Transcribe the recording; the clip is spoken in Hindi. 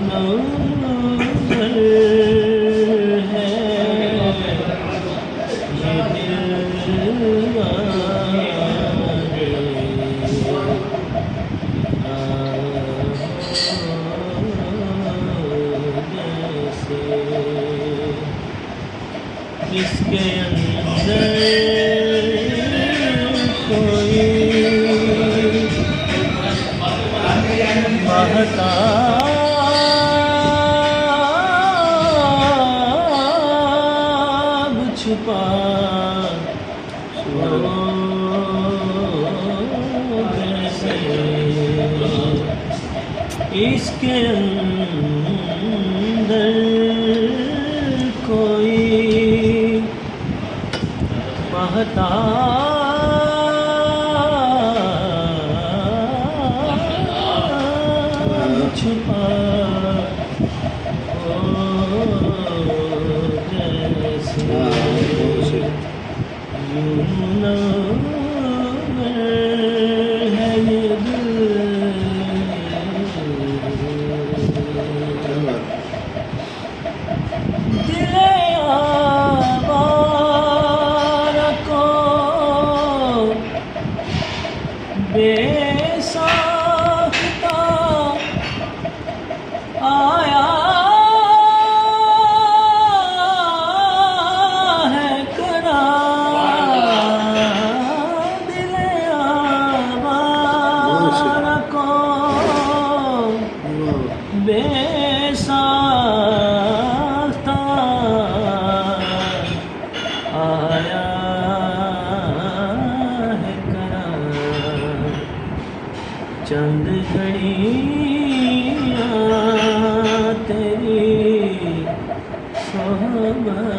नज़र है ये दिल इसके अंदर कोई महताब छुपा जैसे इसके अंदर कोई महताब छुपा जैसे यूं नज़र है ये दिल बेसाख्ता आया है करार दिले आवारा को बेसाख्ता आया चंद घड़ियाँ तेरी सोहबत